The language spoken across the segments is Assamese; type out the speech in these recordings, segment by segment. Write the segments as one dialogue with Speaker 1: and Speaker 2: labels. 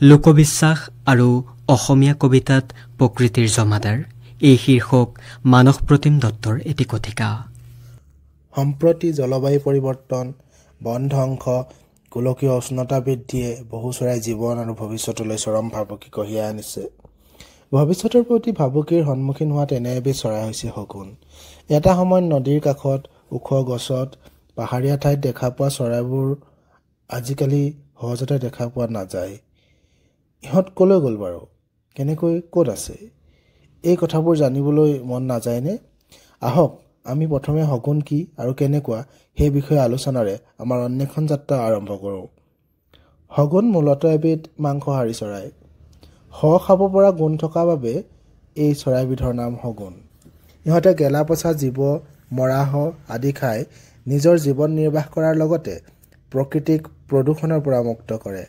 Speaker 1: লোকবিশ্বাস আৰু অসমীয়া কবিতাত প্ৰকৃতিৰ জমাদাৰ এই শীৰ্ষক মানস প্ৰতিম দত্তৰ এটি কথিকা।
Speaker 2: সম্প্ৰতি জলবায়ু পৰিৱৰ্তন, বন ধ্বংস, গোলকীয় উষ্ণতা বৃদ্ধিয়ে বহু চৰাই জীৱন আৰু ভৱিষ্যতলৈ চৰম ভাবুকি কঢ়িয়াই আনিছে। ভৱিষ্যতৰ প্ৰতি ভাবুকিৰ সন্মুখীন হোৱা তেনে এবিধ চৰাই হৈছে শগুন। এটা সময়ত নদীৰ কাষত, ওখ গছত, পাহাৰীয়া ঠাইত দেখা পোৱা চৰাইবোৰ আজিকালি সহজতে দেখা পোৱা নাযায়। ইহঁত ক'লৈ গ'ল বাৰু? কেনেকৈ ক'ত আছে? এই কথাবোৰ জানিবলৈ মন নাযায়নে? আহক আমি প্ৰথমে শগুন কি আৰু কেনেকুৱা সেই বিষয়ে আলোচনাৰে আমাৰ অন্বেষণ যাত্ৰা আৰম্ভ কৰোঁ। শগুন মূলতঃ এবিধ মাংসহাৰী চৰাই। খাব পৰা গুণ থকা বাবে এই চৰাইবিধৰ নাম শগুন। ইহঁতে গেলা পচা জীৱ, মৰাশ আদি খাই নিজৰ জীৱন নিৰ্বাহ কৰাৰ লগতে প্ৰকৃতিক প্ৰদূষণৰ পৰা মুক্ত কৰে।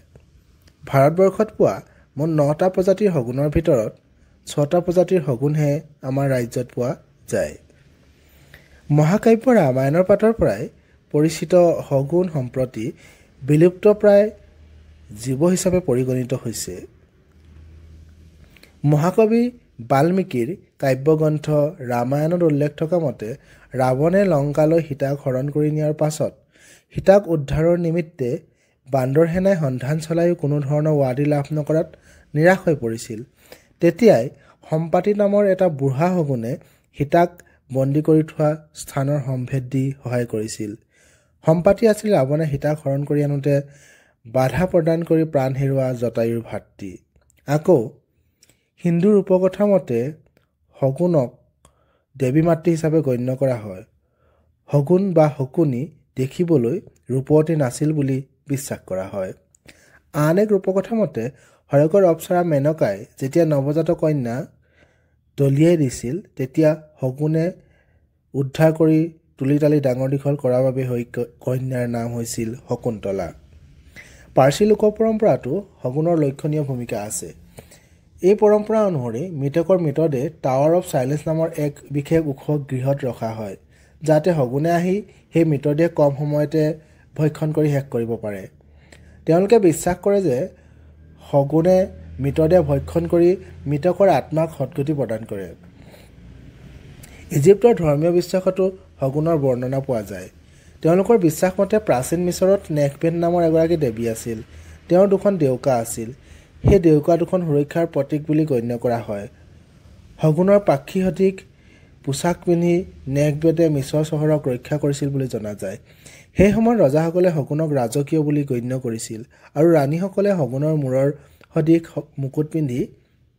Speaker 2: ভাৰতবৰ্ষত পোৱা মুঠ 9টা প্ৰজাতিৰ শগুনৰ ভিতৰত 6টা প্ৰজাতিৰ শগুনহে আমাৰ ৰাজ্যত পোৱা যায়। মহাকাব্য ৰামায়ণৰ পাতৰ পৰাই পৰিচিত শগুন সম্প্ৰতি বিলুপ্তপ্ৰায় জীৱ হিচাপে পৰিগণিত হৈছে। মহাকবি বাল্মীকিৰ কাব্যগ্ৰন্থ ৰামায়ণত উল্লেখ থকা মতে ৰাৱণে লংকালৈ সীতাক হৰণ কৰি নিয়াৰ পাছত সীতাক উদ্ধাৰৰ নিমিত্তে বান্দৰ সেনাই সন্ধান চলায়ো কোনো ধৰণৰ ৱাদি লাভ নকৰাত নিৰাশ হৈ পৰিছিল। তেতিয়াই সম্পাতি নামৰ এটা বুঢ়া শগুনে সীতাক বন্দী কৰি থোৱা স্থানৰ সম্ভেদ দি সহায় কৰিছিল। সম্পাতি আছিল ৰাৱণে সীতাক হৰণ কৰি আনোতে বাধা প্ৰদান কৰি প্ৰাণ হেৰুওৱা জটায়ুৰ ভাতৃ। আকৌ হিন্দুৰ উপকথা মতে শগুনক দেৱী মাতৃ হিচাপে গণ্য কৰা হয়। শগুন বা শকুনি দেখিবলৈ ৰূপৱতী নাছিল বুলি বিশ্বাস কৰা হয়। আন এক ৰূপকথা মতে হৰকৰ অপ্সৰা মেনকাই যেতিয়া নৱজাত কন্যা দলিয়াই দিছিল তেতিয়া শগুনে উদ্ধাৰ কৰি তুলি তালি ডাঙৰ দীঘল কৰাৰ বাবে কন্যাৰ নাম হৈছিল শকুন্তলা। পাৰ্চী লোক পৰম্পৰাতো শগুনৰ লক্ষণীয় ভূমিকা আছে। এই পৰম্পৰা অনুসৰি মৃতকৰ মৃতদেহ টাৱাৰ অৱ চাইলেন্স নামৰ এক বিশেষ ওখ গৃহত ৰখা হয়, যাতে শগুনে আহি সেই মৃতদেহ কম সময়তে ভক্ষণ কৰি শেষ কৰিব পাৰে। তেওঁলোকে বিশ্বাস কৰে যে শগুনে মৃতদেহ ভক্ষণ কৰি মৃতকৰ আত্মাক সদ্গতি প্ৰদান কৰে। ইজিপ্তৰ ধৰ্মীয় বিশ্বাসতো শগুনৰ বৰ্ণনা পোৱা যায়। তেওঁলোকৰ বিশ্বাস মতে প্ৰাচীন মিছৰত নেখবেট নামৰ এগৰাকী দেৱী আছিল। তেওঁৰ দুখন ডেউকা আছিল। সেই ডেউকা দুখন সুৰক্ষাৰ প্ৰতীক বুলি গণ্য কৰা হয়। শগুনৰ পাখি সদৃশ পোছাক পিন্ধি নেখবেটে মিছৰ চহৰক ৰক্ষা কৰিছিল বুলি জনা যায়। সেই সময়ত ৰজাসকলে শগুনক ৰাজকীয় বুলি গণ্য কৰিছিল আৰু ৰাণীসকলে শগুনৰ মূৰৰ সদৃশ মুকুট পিন্ধি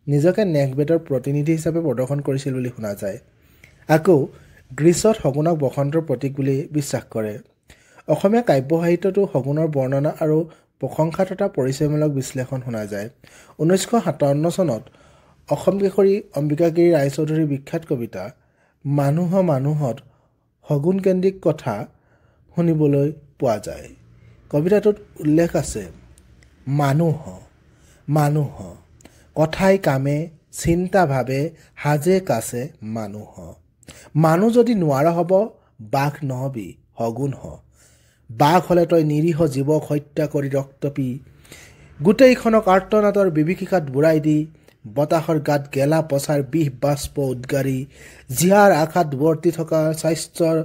Speaker 2: নিজকে নেখবেটৰ প্ৰতিনিধি হিচাপে প্ৰদৰ্শন কৰিছিল বুলি শুনা যায়। আকৌ গ্ৰীচত শগুনক বসন্তৰ প্ৰতীক বুলি বিশ্বাস কৰে। অসমীয়া কাব্য সাহিত্যতো শগুনৰ বৰ্ণনা আৰু প্ৰশংসা তথা পৰিচয়মূলক বিশ্লেষণ শুনা যায়। 1957 চনত অসম কেশৰী অম্বিকাগিৰি ৰায়চৌধুৰীৰ বিখ্যাত কবিতা মানুহত শগুন কেন্দ্ৰিক কথা শুনিবলৈ পোৱা যায়। কবিতাটোত উল্লেখ আছে, মানুহ কথাই কামে চিন্তা ভাবে সাজে কাছে মানুহ যদি নোৱাৰ হব বাঘ নহবি শগুন হ। বাঘ হলে তই নিৰীহ জীৱক হত্যা কৰি ৰক্ত পি গোটেইখনক আৰ্তনাদৰ বিভীষিকাত বুৰাই দি বতাহৰ গাত গেলা পচাৰ বিষ বাষ্প উদ্গাৰি জীয়াৰ আঘাত বৰ্তি থকা স্বাস্থ্যৰ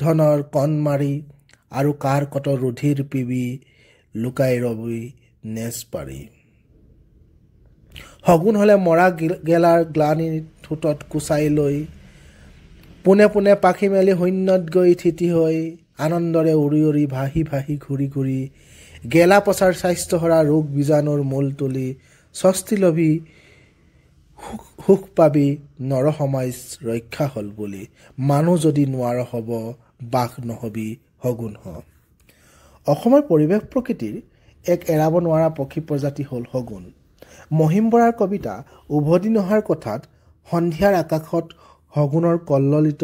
Speaker 2: ধনৰ কণ মাৰি আৰু কাৰ কত ৰুধিৰ পিবি লুকাই ৰবি নেজ পাৰি। শগুন হলে মৰা গেলাৰ গ্লানি ঠোঁটত কুচাই লৈ পোনে পোনে পাখি মেলি শূন্যত গৈ থিতি হৈ আনন্দৰে উৰি উৰি ভাহি ভাহি ঘূৰি ঘূৰি গেলা পচাৰ স্বাস্থ্যহৰা ৰোগ বীজাণুৰ মূল তুলি স্বস্তি লভি সুখ পাবি নৰ সমাজ ৰক্ষা হল বুলি মানুহ যদি নোৱাৰ হব বাঘ নহবি শগুন হ। অসমৰ পৰিৱেশ প্ৰকৃতিৰ এক এৰাব নোৱাৰা পক্ষী প্ৰজাতি হ'ল শগুন। মহিম বৰাৰ কবিতা উভতি নহাৰ কথাত সন্ধিয়াৰ আকাশত শগুনৰ কল্ললিত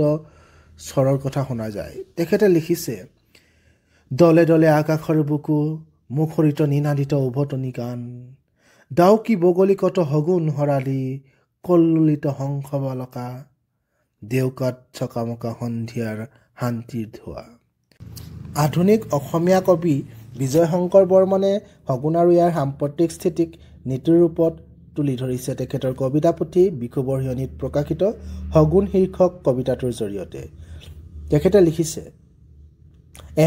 Speaker 2: স্বৰৰ কথা শুনা যায়। তেখেতে লিখিছে, দলে দলে আকাশৰ বুকু মুখৰিত নিনাদিত উভতনি গান ডাউকি বগলী কত শগুন হৰালি কল্লোলিত হংস বালকা দেউকাত চকামকা সন্ধিয়াৰ শান্তিৰ ধোৱা। আধুনিক অসমীয়া কবি বিজয় শংকৰ বৰ্মনে শগুন আৰু ইয়াৰ সাম্প্ৰতিক স্থিতিক নীতিৰ ৰূপত তুলি ধৰিছে তেখেতৰ কবিতা পুথি বিশুবৰ্হিয়নিত প্ৰকাশিত শগুন শীৰ্ষক কবিতাটোৰ জৰিয়তে। তেখেতে লিখিছে,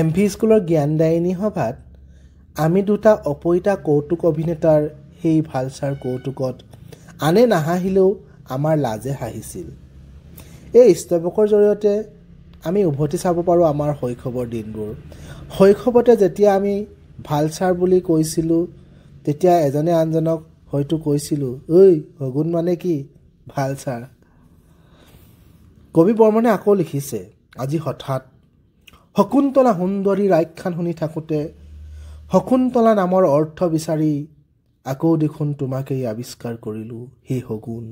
Speaker 2: MV স্কুলৰ জ্ঞানদায়িনী সভাত আমি দুটা অপৈতা কৌতুক অভিনেতাৰ সেই ভালচাৰ কৌতুকত আনে নাহাঁহিলেও আমাৰ লাজে হাঁহিছিল। এই স্তৱকৰ জৰিয়তে আমি উভতি চাব পাৰোঁ আমাৰ শৈশৱৰ দিনবোৰ। শৈশৱতে যেতিয়া আমি ভালচাৰ বুলি কৈছিলোঁ, তেতিয়া এজনে আনজনক হয়তো কৈছিলোঁ, ঐ শগুন মানে কি ভালচাৰ। কবি বৰ্মনে আকৌ লিখিছে, আজি হঠাৎ শকুন্তলা সুন্দৰীৰ আখ্যান শুনি থাকোঁতে শকুন্তলা নামৰ অৰ্থ বিচাৰি আকৌ দেখোন তোমাকেই আৱিষ্কাৰ কৰিলোঁ সেই শগুন।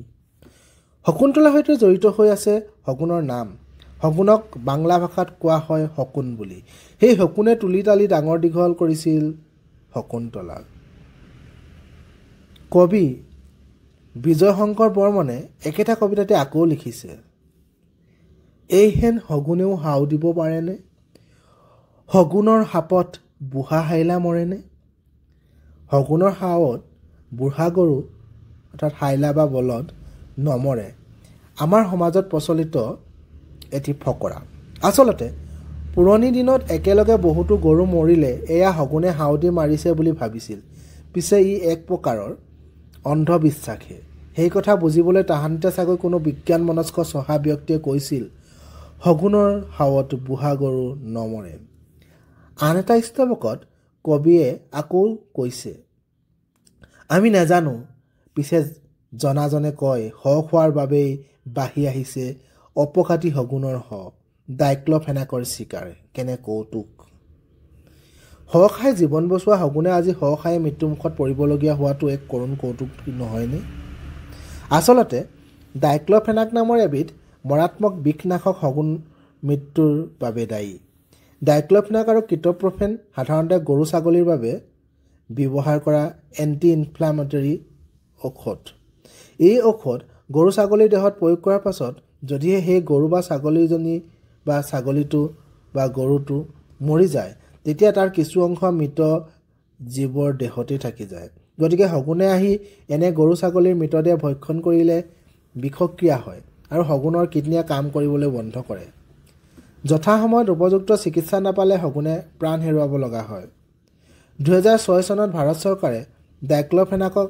Speaker 2: শকুন্তলাৰ সৈতে জড়িত হৈ আছে শগুনৰ নাম। শগুনক বাংলা ভাষাত কোৱা হয় শকুন বুলি। সেই শকুনে তুলি তালি ডাঙৰ দীঘল কৰিছিল শকুন্তলাক। কবি বিজয় শংকৰ বৰ্মনে একেটা কবিতাতে আকৌ লিখিছে, এইহেন শগুনেও হাও দিব পাৰেনে? শগুনৰ সাপত বুঢ়া হাইলা মৰেনে? শগুনৰ হাওত বুঢ়া গৰু অৰ্থাৎ হাইলা বা বলদ নমৰে। আমাৰ সমাজত প্ৰচলিত এটি ফকৰা। আচলতে পুৰণি দিনত একেলগে বহুতো গৰু মৰিলে এয়া শগুনে হাও দি মাৰিছে বুলি ভাবিছিল। পিছে ই এক প্ৰকাৰৰ অন্ধবিশ্বাসহে। সেই কথা বুজিবলৈ তাহাঁতে চাগৈ কোনো বিজ্ঞান মনস্ক চহা ব্যক্তিয়ে কৈছিল, শগুনৰ হাওত বুঢ়া গৰু নমৰে। আন এটা স্তৱকত কবিয়ে আকৌ কৈছে, আমি নাজানো, পিছে জনাজনে কয় শ খোৱাৰ বাবেই বাঢ়ি আহিছে অপঘাতী শগুনৰ শ, ডাইক্ল'ফেনাকৰ চিকাৰ কেনে কৌতুক। শ খাই জীৱন বচোৱা শগুনে আজি শ খাই মৃত্যুমুখত পৰিবলগীয়া হোৱাটো এক কৰুণ কৌতুক নহয়নে? আচলতে ডাইক্ল'ফেনাক নামৰ এবিধ মাৰাত্মক বিষনাশক শগুন মৃত্যুৰ বাবে দায়ী। ডাইক্ল'ফেনাক আৰু কিট'প্ৰফেন সাধাৰণতে গৰু ছাগলীৰ বাবে ব্যৱহাৰ কৰা এণ্টি ইনফ্লামেটৰী ঔষধ। এই ঔষধ গৰু ছাগলীৰ দেহত প্ৰয়োগ কৰাৰ পাছত যদিহে সেই গৰু বা ছাগলীজনী বা ছাগলীটো বা গৰুটো মৰি যায়, তেতিয়া তাৰ কিছু অংশ মৃত জীৱৰ দেহতেই থাকি যায়। গতিকে শগুনে আহি এনে গৰু ছাগলীৰ মৃতদেহ ভক্ষণ কৰিলে বিষক্ৰিয়া হয় আৰু শগুনৰ কিডনীয়ে কাম কৰিবলৈ বন্ধ কৰে। যথাসময়ত উপযুক্ত চিকিৎসা নাপালে শগুনে প্ৰাণ হেৰুৱাব লগা হয়। 2006 চনত ভাৰত চৰকাৰে ডাইক্ল'ফেনাকক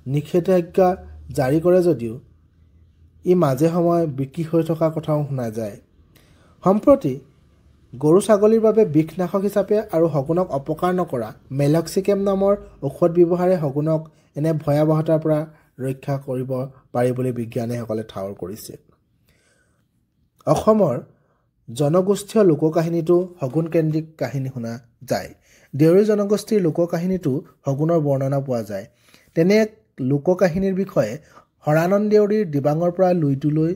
Speaker 2: নিষেধাজ্ঞা জাৰি কৰে যদিও ই মাজে সময়ে বিক্ৰী হৈ থকা কথাও শুনা যায়। সম্প্ৰতি গৰু ছাগলীৰ বাবে বিষনাশক হিচাপে আৰু শগুনক অপকাৰ নকৰা মেলক্সিকেম নামৰ ঔষধ ব্যৱহাৰে শগুনক এনে ভয়াৱহতাৰ পৰা ৰক্ষা কৰিব পাৰি বুলি বিজ্ঞানীসকলে ঠাৱৰ কৰিছে। অসমৰ জনগোষ্ঠীয় লোককাহিনীটো শগুনকেন্দ্ৰিক কাহিনী শুনা যায়। দেউৰী জনগোষ্ঠীৰ লোককাহিনীতো শগুনৰ বৰ্ণনা পোৱা যায়। তেনে এক লোককাহিনীৰ বিষয়ে হৰানন্দ দেউৰীৰ দিবাঙৰ পৰা লুইটোলৈ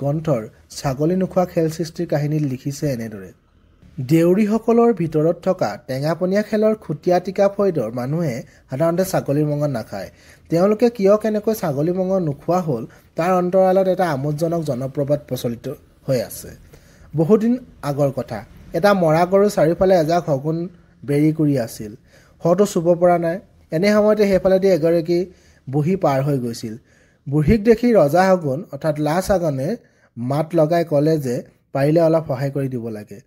Speaker 2: গ্ৰন্থৰ ছাগলী নোখোৱা খেল সৃষ্টিৰ কাহিনীত লিখিছে এনেদৰে, দেউৰীসকলৰ ভিতৰত থকা টেঙাপনীয়া খেলৰ খুটীয়া টিকা ফৈদৰ মানুহে সাধাৰণতে ছাগলীৰ মঙহ নাখায়। তেওঁলোকে কিয় কেনেকৈ ছাগলী মঙহ নোখোৱা হ'ল তাৰ অন্তৰালত এটা আমোদজনক জনপ্ৰবাদ প্ৰচলিত হৈ আছে। বহুদিন আগৰ কথা, এটা মৰা গৰুৰ চাৰিওফালে এজাক শগুন বেৰি কৰি আছিল। শটো চুব পৰা নাই। এনে সময়তে সেইফালেদি এগৰাকী বুঢ়ী পাৰ হৈ গৈছিল। বুঢ়ীক দেখি ৰজা শগুন অৰ্থাৎ লাচাগনে মাত লগাই ক'লে যে পাৰিলে অলপ সহায় কৰি দিব লাগে।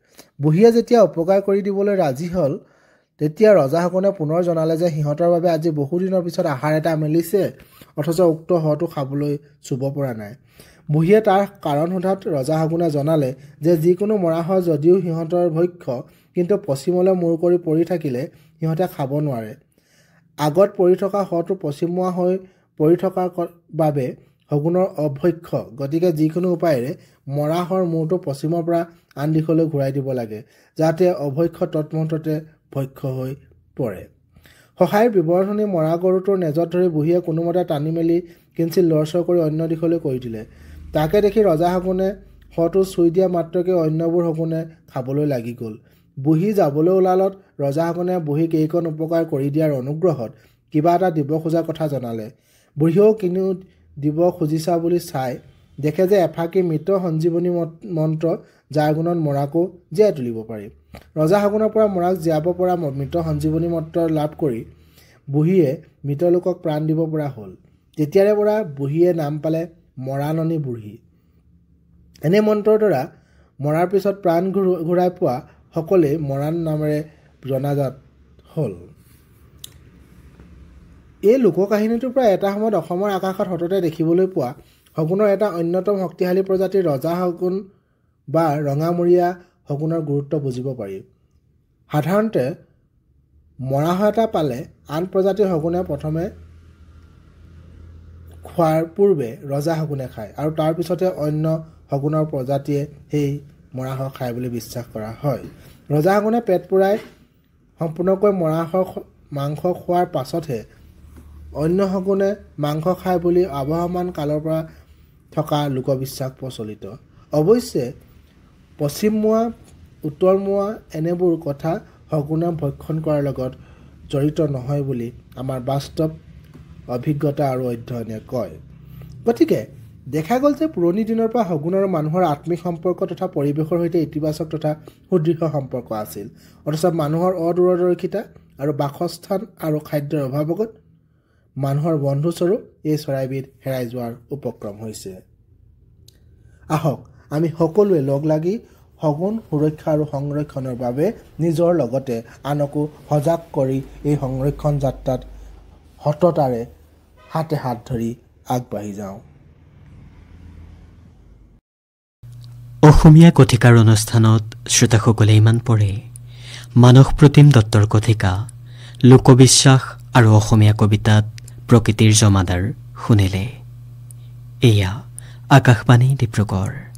Speaker 2: বুঢ়ীয়ে যেতিয়া উপকাৰ কৰি দিবলৈ ৰাজি হ'ল, তেতিয়া ৰজা শগুনে পুনৰ জনালে যে সিহঁতৰ বাবে আজি বহুদিনৰ পিছত আহাৰ এটা মেলিছে, অথচ উক্ত শটো খাবলৈ চুব পৰা নাই। বুঢ়ীয়ে তাৰ কাৰণ সোধাত ৰজা শগুনে জনালে যে যিকোনো মৰা হয় যদিও সিহঁতৰ ভক্ষ্য, কিন্তু পশ্চিমলৈ মূৰ কৰি পৰি থাকিলে সিহঁতে খাব নোৱাৰে। আগত পৰি থকা শটো পশ্চিমুৱা হৈ পৰি থকাৰ বাবে শগুনৰ অভক্ষ্য, গতিকে যিকোনো উপায়েৰে মৰা শৰ মূৰটো পশ্চিমৰ পৰা আন দিশলৈ ঘূৰাই দিব লাগে, যাতে অভক্ষ্য তৎমুহূৰ্ততে ভক্ষ্য হৈ পৰে। সহায়ৰ বিৱৰণ শুনি মৰা গৰুটোৰ নেজত ধৰি বুঢ়ীয়ে কোনোমতে টানি মেলি কিঞ্চিত লৰচৰ কৰি অন্য দিশলৈ কৰি দিলে। তাকে দেখি ৰজা শগুনে শটো চুই দিয়া মাত্ৰকে অন্যবোৰ শগুনে খাবলৈ লাগি গ'ল। বুঢ়ী যাবলৈ ওলালত ৰজা শগুনে বুঢ়ীক এইকণ উপকাৰ কৰি দিয়াৰ অনুগ্ৰহত কিবা এটা দিব খোজাৰ কথা জনালে। বুঢ়ীয়েও কিনো দিব খুজিছা বুলি চাই দেখে যে এফাকি মৃত সঞ্জীৱনী মন্ত্ৰ, যাৰ গুণত মৰাকো জীয়াই তুলিব পাৰি। ৰজা শগুনৰ পৰা মৰাক জীয়াব পৰা মৃত সঞ্জীৱনী মন্ত্ৰ লাভ কৰি বুঢ়ীয়ে মৃত লোকক প্ৰাণ দিব পৰা হ'ল। তেতিয়াৰে পৰা বুঢ়ীয়ে নাম পালে মৰাণনী বুঢ়ী। এনে মন্ত্ৰৰ দ্বাৰা মৰাৰ পিছত প্ৰাণ ঘূৰাই পোৱা সকলোৱে মৰাণ নামেৰে জনাজাত হ'ল। এই লোককাহিনীটোৰ পৰা এটা সময়ত অসমৰ আকাশত সততে দেখিবলৈ পোৱা শগুনৰ এটা অন্যতম শক্তিশালী প্ৰজাতিৰ ৰজা শগুন বা ৰঙামূৰীয়া শগুনৰ গুৰুত্ব বুজিব পাৰি। সাধাৰণতে মৰাহ এটা পালে আন প্ৰজাতিৰ শগুনে প্ৰথমে খোৱাৰ পূৰ্বে ৰজা শগুনে খায় আৰু তাৰ পিছতে অন্য শগুনৰ প্ৰজাতিয়ে সেই মৰাহক খায় বুলি বিশ্বাস কৰা হয়। ৰজা শগুনে পেট পূৰাই সম্পূৰ্ণকৈ মৰাহৰ মাংস খোৱাৰ পাছতহে অন্য শগুনে মাংস খায় বুলি আৱহমান কালৰ পৰা থকা লোকবিশ্বাস প্ৰচলিত। অৱশ্যে পশ্চিমমুৱা উত্তৰমুৱা এনেবোৰ কথা শগুনে ভক্ষণ কৰাৰ লগত জড়িত নহয় বুলি আমাৰ বাস্তৱ অভিজ্ঞতা আৰু অধ্যয়নে কয়। গতিকে দেখা গ'ল যে পুৰণি দিনৰ পৰা শগুন আৰু মানুহৰ আত্মিক সম্পৰ্ক তথা পৰিৱেশৰ সৈতে ইতিবাচক তথা সুদৃঢ় সম্পৰ্ক আছিল। অথচ মানুহৰ অদূৰদৰ্শিতা আৰু বাসস্থান আৰু খাদ্যৰ অভাৱত মানুহৰ বন্ধুস্বৰূপ এই চৰাইবিধ হেৰাই যোৱাৰ উপক্ৰম হৈছে। আহক আমি সকলোৱে লগ লাগি শগুন সুৰক্ষা আৰু সংৰক্ষণৰ বাবে নিজৰ লগতে আনকো সজাগ কৰি এই সংৰক্ষণ যাত্ৰাত সততাৰে হাতে হাত ধৰি আগবাঢ়ি যাওঁ।
Speaker 1: অসমীয়া কথিকাৰ অনুষ্ঠানত শ্ৰোতাসকলে ইমান পৰে মানস প্ৰতিম দত্তৰ কথিকা লোকবিশ্বাস আৰু অসমীয়া কবিতাত প্ৰকৃতিৰ জমাদাৰ শুনিলে। এয়া আকাশবাণী ডিব্ৰুগড়।